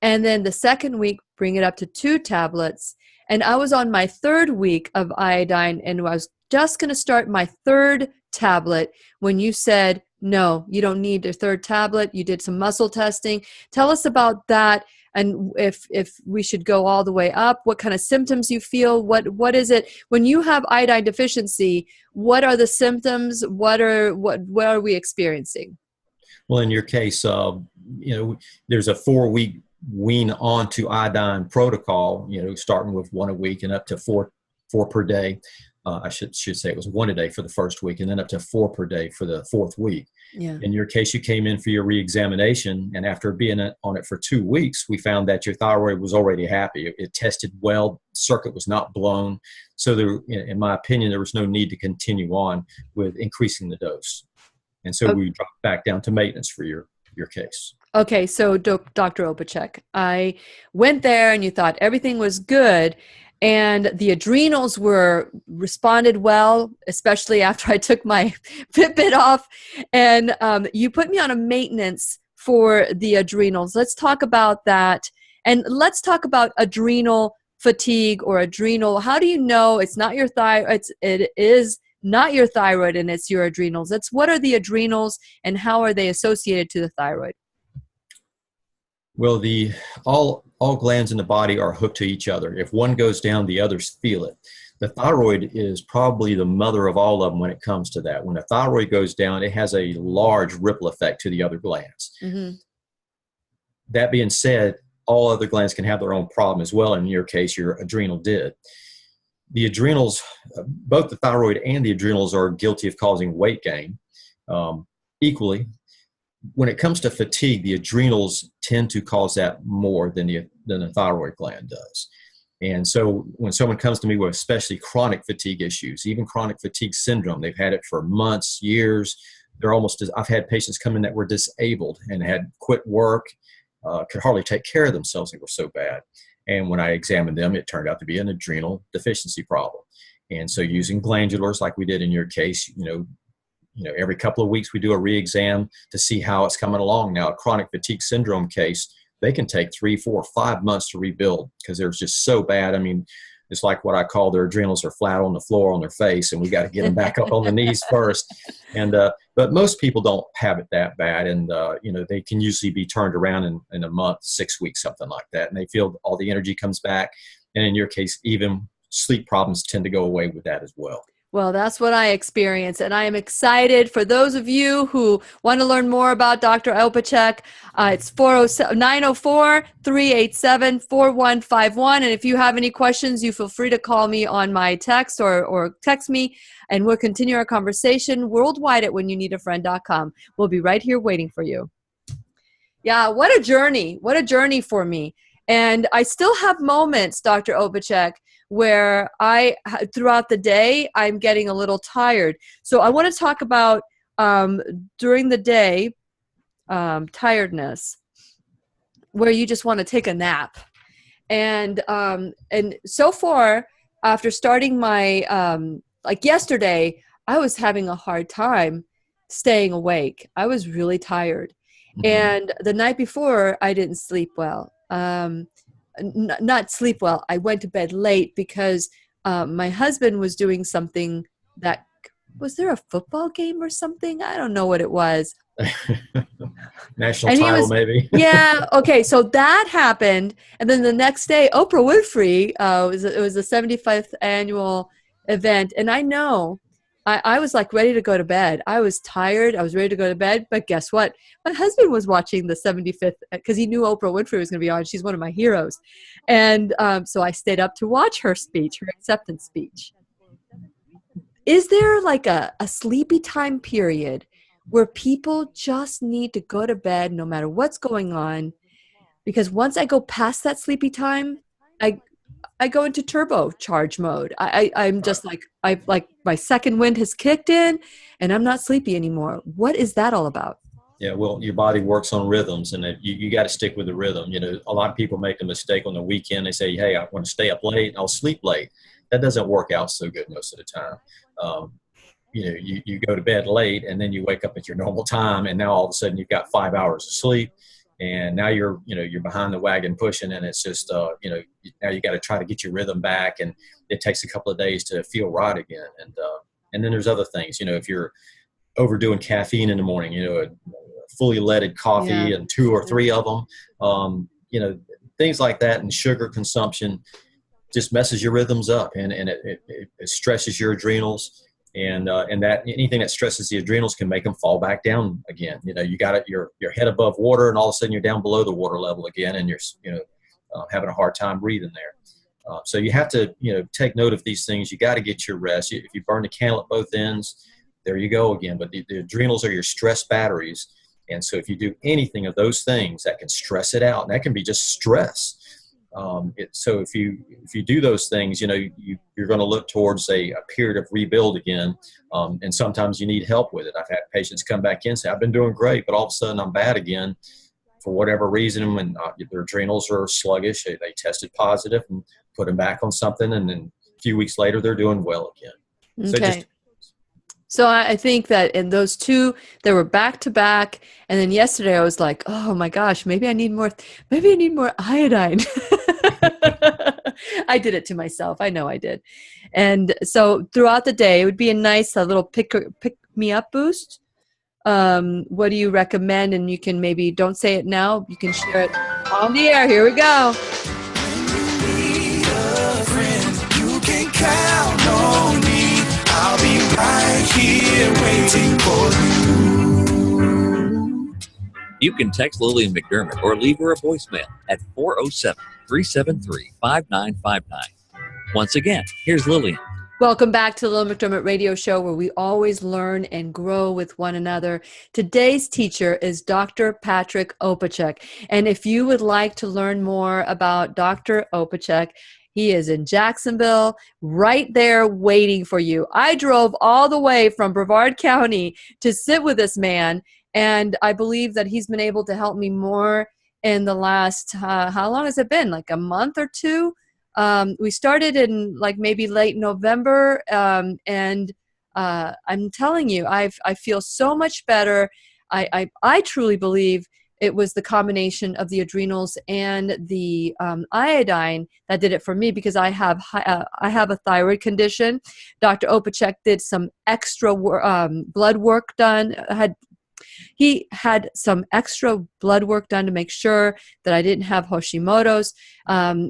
and then the second week, bring it up to 2 tablets. And I was on my 3rd week of iodine, and I was just going to start my 3rd tablet when you said, no, you don't need a 3rd tablet. You did some muscle testing. Tell us about that, and if we should go all the way up, what kind of symptoms you feel, what is it? When you have iodine deficiency, what are the symptoms? What are we experiencing? Well, in your case, there's a 4-week wean on to iodine protocol, starting with 1 a week and up to 4 per day. I should say it was 1 a day for the first week, and then up to 4 per day for the 4th week. Yeah. In your case, you came in for your reexamination, and after being on it for 2 weeks, we found that your thyroid was already happy. It tested well, circuit was not blown. So there, in my opinion, there was no need to continue on with increasing the dose. And so we dropped back down to maintenance for your case. Okay, so Dr. Opachich, I went there and you thought everything was good, and the adrenals responded well, especially after I took my Fitbit off, and you put me on a maintenance for the adrenals. Let's talk about that, and let's talk about adrenal fatigue or adrenal. How do you know it's not your thyroid? It is not your thyroid and it's your adrenals. What are the adrenals and how are they associated to the thyroid? Well, all glands in the body are hooked to each other. If one goes down, the others feel it. The thyroid is probably the mother of all of them when it comes to that. When the thyroid goes down, it has a large ripple effect to the other glands. Mm-hmm. That being said, all other glands can have their own problem as well. In your case, your adrenal did. The adrenals, both the thyroid and the adrenals are guilty of causing weight gain equally. When it comes to fatigue, the adrenals tend to cause that more than the thyroid gland does. And so when someone comes to me with especially chronic fatigue issues, even chronic fatigue syndrome, they've had it for months, years. I've had patients come in that were disabled and had quit work, could hardly take care of themselves. They were so bad. And when I examined them, it turned out to be an adrenal deficiency problem. And so using glandulars like we did in your case, every couple of weeks we do a re-exam to see how it's coming along. Now, a chronic fatigue syndrome case, they can take 3, 4, 5 months to rebuild because they're just so bad. I mean, it's like what I call their adrenals are flat on the floor on their face, and we got to get them back up on the knees first. And but most people don't have it that bad, and they can usually be turned around in a month, 6 weeks, something like that, and they feel all the energy comes back. And in your case, even sleep problems tend to go away with that as well. Well, that's what I experienced, and I am excited for those of you who want to learn more about Dr. Opachich. It's 904-387-4151, and if you have any questions, you feel free to call me on my text or text me, and we'll continue our conversation worldwide at whenyouneedafriend.com. We'll be right here waiting for you. Yeah, what a journey. What a journey for me. And I still have moments, Dr. Opachich, where throughout the day, I'm getting a little tired. So I want to talk about during the day, tiredness, where you just want to take a nap. And so far, after starting my, like yesterday, I was having a hard time staying awake. I was really tired. And the night before, I didn't sleep well. Not sleep well. I went to bed late because my husband was doing something that, was there a football game or something? I don't know what it was. National title, maybe. Yeah. Okay. So that happened. And then the next day, Oprah Winfrey, it was the 75th annual event. And I know I was like ready to go to bed. I was tired. I was ready to go to bed. But guess what? My husband was watching the 75th because he knew Oprah Winfrey was going to be on. She's one of my heroes. And so I stayed up to watch her speech, her acceptance speech. Is there like a sleepy time period where people just need to go to bed no matter what's going on? Because once I go past that sleepy time, I go into turbocharge mode. I'm just like my second wind has kicked in and I'm not sleepy anymore. What is that all about? Yeah, well, your body works on rhythms, and you got to stick with the rhythm. You know, a lot of people make the mistake on the weekend. They say, hey, I want to stay up late and I'll sleep late. That doesn't work out so good most of the time. You know, you go to bed late and then you wake up at your normal time, and now all of a sudden you've got 5 hours of sleep, and now you're behind the wagon pushing, and it's just now you got to try to get your rhythm back, and it takes a couple of days to feel right again. And then there's other things. If you're overdoing caffeine in the morning, a fully leaded coffee and 2 or 3 of them, things like that, and sugar consumption just messes your rhythms up, and it stresses your adrenals. And that anything that stresses the adrenals can make them fall back down again. You got your head above water, and all of a sudden you're down below the water level again, and you're having a hard time breathing there. So you have to take note of these things. You got to get your rest. If you burn the candle at both ends, there you go again. But the adrenals are your stress batteries, and so if you do anything of those things, that can stress it out, and that can be just stress. So if you do those things, you're going to look towards a period of rebuild again. And sometimes you need help with it. I've had patients come back in and say, I've been doing great, but all of a sudden I'm bad again for whatever reason. When their adrenals are sluggish, they tested positive and put them back on something. And then a few weeks later, they're doing well again. Okay. So I think that in those two, they were back to back. And then yesterday I was like, oh my gosh, maybe I need more iodine. I did it to myself. I know I did. And so throughout the day, it would be a nice little pick me up boost. What do you recommend? And you can maybe, don't say it now, you can share it on the air. Here we go. You can count on me. I'll be right here waiting for you. You can text Lillian McDermott or leave her a voicemail at 407-373-5959. Once again, here's Lillian. Welcome back to the Lillian McDermott Radio Show, where we always learn and grow with one another. Today's teacher is Dr. Patrick Opachich. And if you would like to learn more about Dr. Opachich, he is in Jacksonville, right there waiting for you. I drove all the way from Brevard County to sit with this man, and I believe that he's been able to help me more in the last, how long has it been? Like a month or two? We started in like maybe late November, and I'm telling you, I feel so much better. I truly believe it was the combination of the adrenals and the iodine that did it for me, because I have a thyroid condition. Dr. Opachich did some extra blood work done. He had some extra blood work done to make sure that I didn't have Hashimoto's.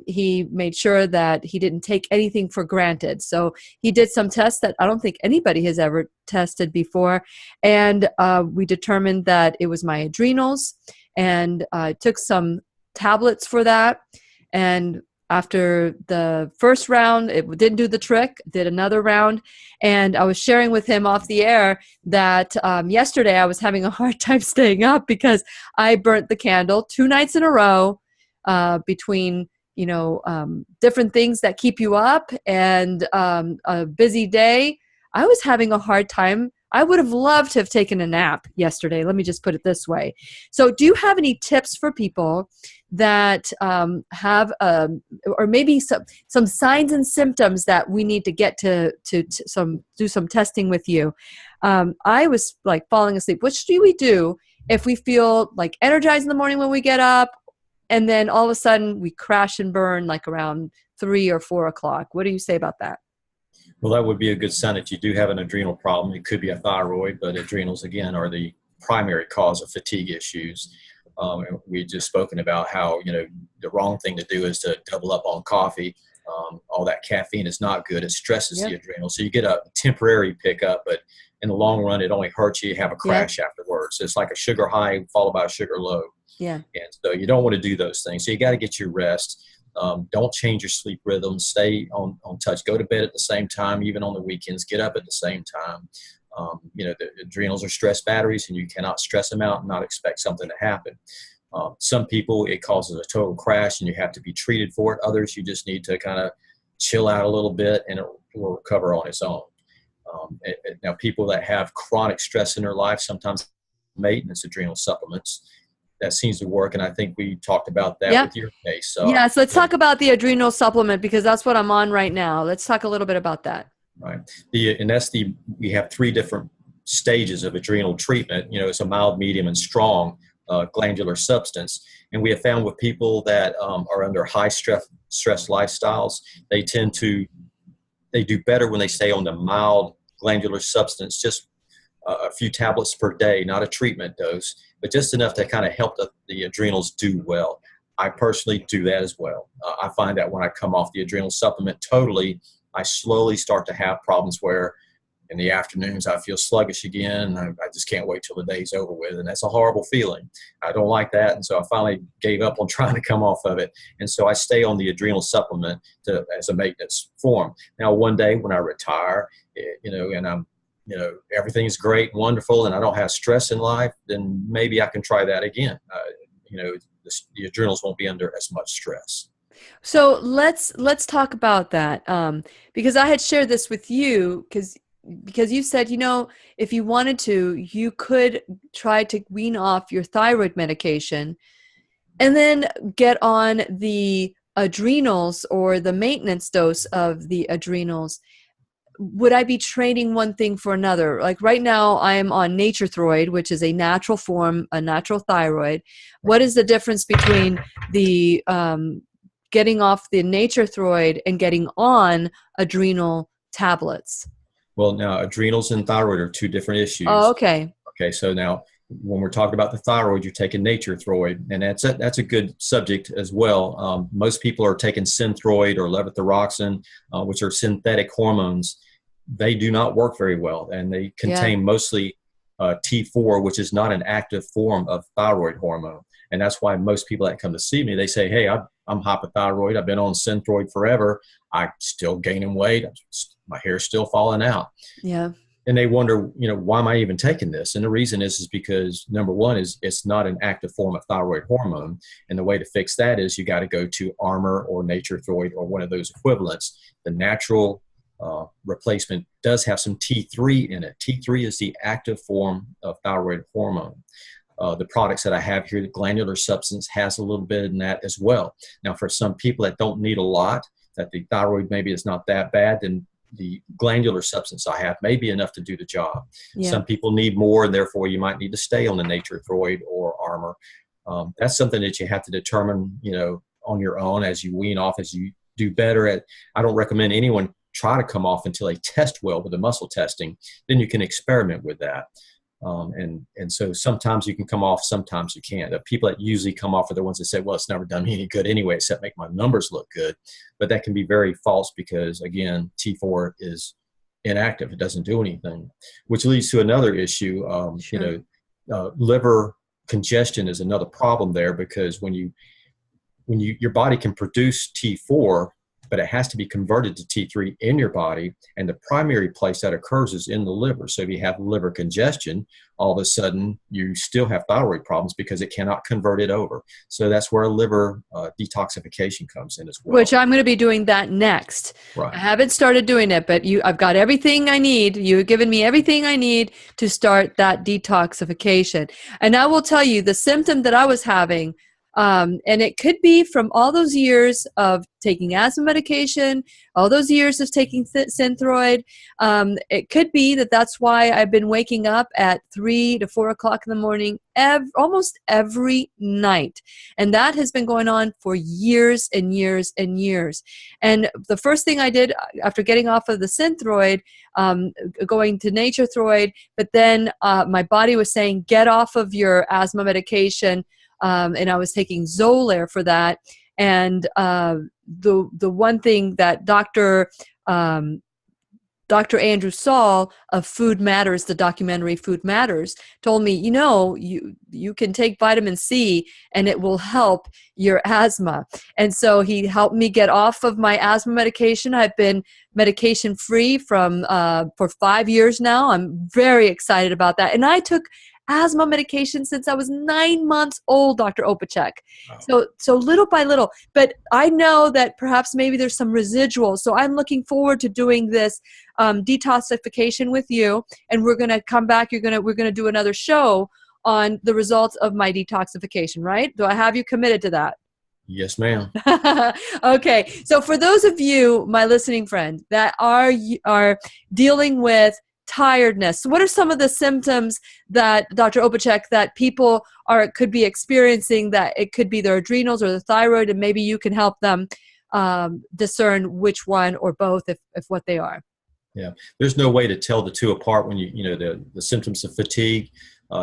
He made sure that he didn't take anything for granted. So he did some tests that I don't think anybody has ever tested before. And we determined that it was my adrenals, and I took some tablets for that. And after the first round, it didn't do the trick, did another round. And I was sharing with him off the air that yesterday I was having a hard time staying up because I burnt the candle 2 nights in a row between, different things that keep you up and a busy day. I was having a hard time. I would have loved to have taken a nap yesterday. Let me just put it this way. So do you have any tips for people that have, or maybe some signs and symptoms that we need to get to do some testing with you? I was like falling asleep. What should we do if we feel like energized in the morning when we get up, and then all of a sudden we crash and burn like around 3 or 4 o'clock? What do you say about that? Well, that would be a good sign that you do have an adrenal problem. It could be a thyroid, but adrenals, again, are the primary cause of fatigue issues. We've just spoken about how, the wrong thing to do is to double up on coffee. All that caffeine is not good. It stresses the adrenals. So you get a temporary pickup, but in the long run, it only hurts you. You have a crash afterwards. It's like a sugar high followed by a sugar low. Yeah. And so you don't want to do those things. So you got to get your rest. Don't change your sleep rhythm. Stay on touch. Go to bed at the same time, even on the weekends. Get up at the same time. The adrenals are stress batteries, and you cannot stress them out and not expect something to happen. Some people, it causes a total crash, and you have to be treated for it. Others, you just need to kind of chill out a little bit, and it will recover on its own. Now, people that have chronic stress in their life, sometimes maintenance adrenal supplements. That seems to work, and I think we talked about that with your case. So let's talk about the adrenal supplement, because that's what I'm on right now. Let's talk a little bit about that. Right. We have 3 different stages of adrenal treatment. It's a mild, medium, and strong glandular substance. And we have found with people that are under high stress lifestyles, they do better when they stay on the mild glandular substance, just a few tablets per day, not a treatment dose, but just enough to kind of help the adrenals do well. I personally do that as well. I find that when I come off the adrenal supplement totally, I slowly start to have problems where in the afternoons I feel sluggish again. I just can't wait till the day's over with, and that's a horrible feeling. I don't like that, and so I finally gave up on trying to come off of it, and so I stay on the adrenal supplement as a maintenance form. Now, one day when I retire, and I'm everything's great and wonderful, and I don't have stress in life, then maybe I can try that again. The adrenals won't be under as much stress. So let's talk about that, because I had shared this with you because you said, if you wanted to, you could try to wean off your thyroid medication and then get on the adrenals or the maintenance dose of the adrenals. Would I be trading one thing for another? Like right now I am on Nature Thyroid, which is a natural form, a natural thyroid. What is the difference between the getting off the Nature Thyroid and getting on adrenal tablets? Well, now adrenals and thyroid are 2 different issues. Oh, okay. Okay, so now when we're talking about the thyroid, you're taking Nature Thyroid, and that's a good subject as well. Most people are taking Synthroid or levothyroxine, which are synthetic hormones. They do not work very well, and they contain mostly T4, which is not an active form of thyroid hormone. And that's why most people that come to see me, they say, hey, I'm hypothyroid. I've been on Synthroid forever. I'm still gaining weight. My hair's still falling out. Yeah. And they wonder, why am I even taking this? And the reason is because number one is it's not an active form of thyroid hormone. And the way to fix that is you got to go to Armour or Nature Thyroid or one of those equivalents. The natural replacement does have some T3 in it. T3 is the active form of thyroid hormone. The products that I have here, the glandular substance has a little bit in that as well. Now, for some people that don't need a lot, that the thyroid maybe is not that bad, then the glandular substance I have may be enough to do the job. Yeah. Some people need more, and therefore you might need to stay on the Nature Thyroid or Armour. That's something that you have to determine, on your own as you wean off, as you do better at. I don't recommend anyone try to come off until they test well with the muscle testing. Then you can experiment with that. And so sometimes you can come off, sometimes you can't. The people that usually come off are the ones that say, well, it's never done me any good anyway, except make my numbers look good. But that can be very false because, again, T4 is inactive. It doesn't do anything, which leads to another issue. Liver congestion is another problem there, because when you when your body can produce T4, but it has to be converted to T3 in your body. And the primary place that occurs is in the liver. So if you have liver congestion, all of a sudden you still have thyroid problems because it cannot convert it over. So that's where liver detoxification comes in as well. Which I'm going to be doing that next. Right. I haven't started doing it, but I've got everything I need. You've given me everything I need to start that detoxification. And I will tell you the symptom that I was having, and it could be from all those years of taking asthma medication, all those years of taking Synthroid. It could be that's why I've been waking up at 3 to 4 o'clock in the morning almost every night. And that has been going on for years and years and years. And the first thing I did after getting off of the Synthroid, going to Nature-Throid, but then my body was saying, get off of your asthma medication. And I was taking Xolair for that. And the one thing that Dr. Andrew Saul of Food Matters, the documentary Food Matters, told me, you can take vitamin C and it will help your asthma. And so he helped me get off of my asthma medication. I've been medication free for 5 years now. I'm very excited about that. And I took asthma medication since I was 9 months old, Dr. Opachich. Wow. So little by little, but I know that perhaps maybe there's some residual. So I'm looking forward to doing this detoxification with you, and we're going to come back. We're going to do another show on the results of my detoxification, right? Do I have you committed to that? Yes, ma'am. Okay. So for those of you, my listening friend, that are dealing with tiredness, what are some of the symptoms that Dr. Opachich that people could be experiencing, that it could be their adrenals or the thyroid, and maybe you can help them discern which one or both if what they are? Yeah, there's no way to tell the two apart when the symptoms of fatigue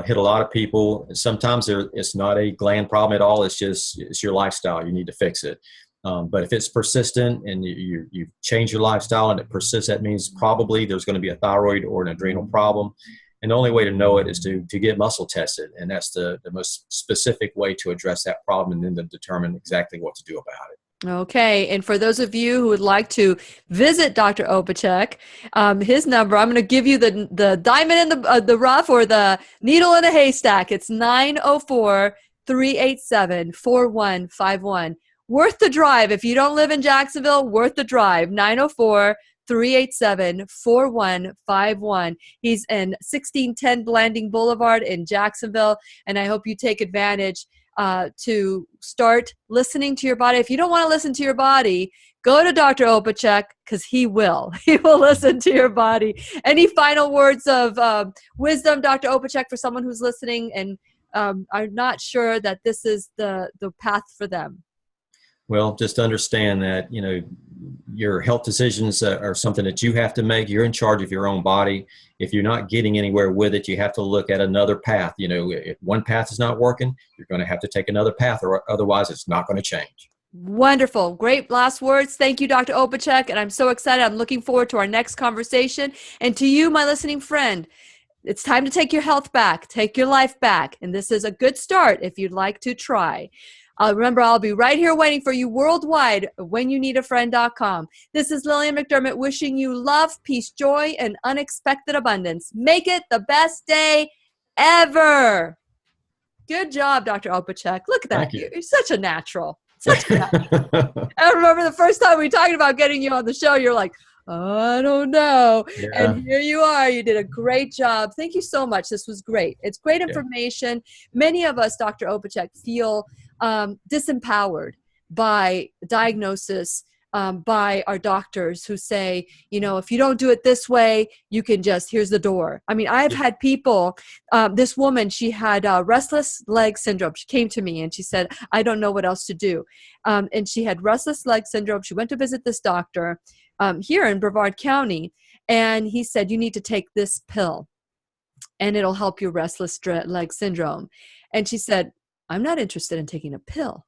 hit a lot of people. Sometimes it's not a gland problem at all. It's your lifestyle. You need to fix it. But if it's persistent and you change your lifestyle and it persists, that means probably there's going to be a thyroid or an adrenal problem. And the only way to know it is to get muscle tested. And that's the most specific way to address that problem and then to determine exactly what to do about it. Okay. And for those of you who would like to visit Dr. Opachich, his number, I'm going to give you the diamond in the rough or the needle in a haystack. It's 904-387-4151. Worth the drive. If you don't live in Jacksonville, worth the drive. 904-387-4151. He's in 1610 Blanding Boulevard in Jacksonville, and I hope you take advantage to start listening to your body. If you don't want to listen to your body, go to Dr. Opachich, because he will. He will listen to your body. Any final words of wisdom, Dr. Opachich, for someone who's listening and are not sure that this is the path for them? Well, just understand that, your health decisions are something that you have to make. You're in charge of your own body. If you're not getting anywhere with it, you have to look at another path. If one path is not working, you're going to have to take another path, or otherwise it's not going to change. Wonderful. Great last words. Thank you, Dr. Opachich. And I'm so excited. I'm looking forward to our next conversation. And to you, my listening friend, it's time to take your health back, take your life back. And this is a good start if you'd like to try. Remember, I'll be right here waiting for you worldwide at whenyouneedafriend.com. This is Lillian McDermott wishing you love, peace, joy, and unexpected abundance. Make it the best day ever. Good job, Dr. Opachich. Look at that. Thank you. You're such a natural. Such a natural. I remember the first time we talked about getting you on the show, you're like, I don't know. Yeah. And here you are. You did a great job. Thank you so much. This was great. It's great information. Many of us, Dr. Opachich, feel disempowered by diagnosis, by our doctors who say, if you don't do it this way, you can here's the door. I mean, I've had people, this woman, she had restless leg syndrome. She came to me and she said, I don't know what else to do. And she had restless leg syndrome. She went to visit this doctor here in Brevard County. And he said, you need to take this pill and it'll help your restless leg syndrome. And she said, I'm not interested in taking a pill.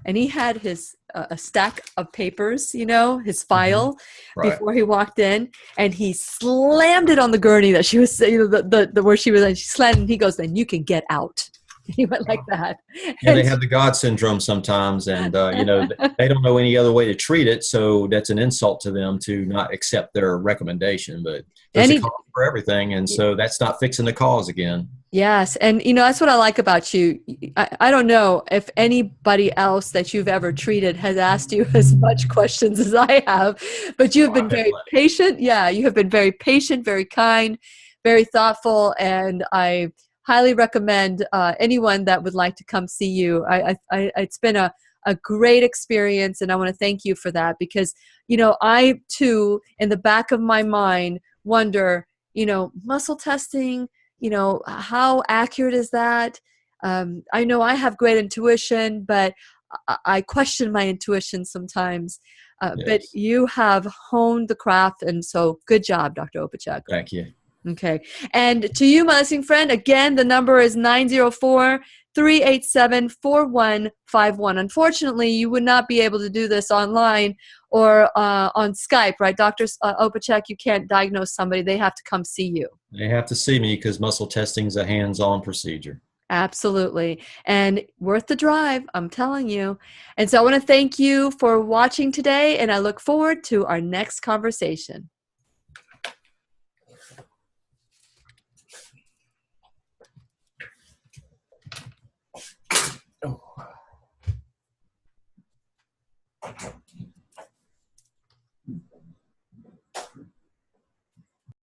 And he had his a stack of papers, his file before he walked in, and he slammed it on the gurney that she was, where she was, and she slammed. And he goes, "Then you can get out." He went like that. Yeah, they have the God syndrome sometimes, and they don't know any other way to treat it. So that's an insult to them to not accept their recommendation. But there's a cause for everything, and so that's not fixing the cause again. Yes, and that's what I like about you. I don't know if anybody else that you've ever treated has asked you as much questions as I have, but you've been very patient. Yeah, you have been very patient, very kind, very thoughtful, and I highly recommend anyone that would like to come see you. It's been a great experience, and I want to thank you for that, because I too, in the back of my mind, wonder, muscle testing, how accurate is that? I know I have great intuition, but I question my intuition sometimes. Yes. But you have honed the craft, and so good job, Dr. Opachich. Thank you. Okay. And to you, my listening friend, again, the number is 904-387-4151. Unfortunately, you would not be able to do this online or on Skype, right? Dr. Opachich, you can't diagnose somebody. They have to come see you. They have to see me because muscle testing is a hands-on procedure. Absolutely. And worth the drive, I'm telling you. And so I want to thank you for watching today, and I look forward to our next conversation. Oh.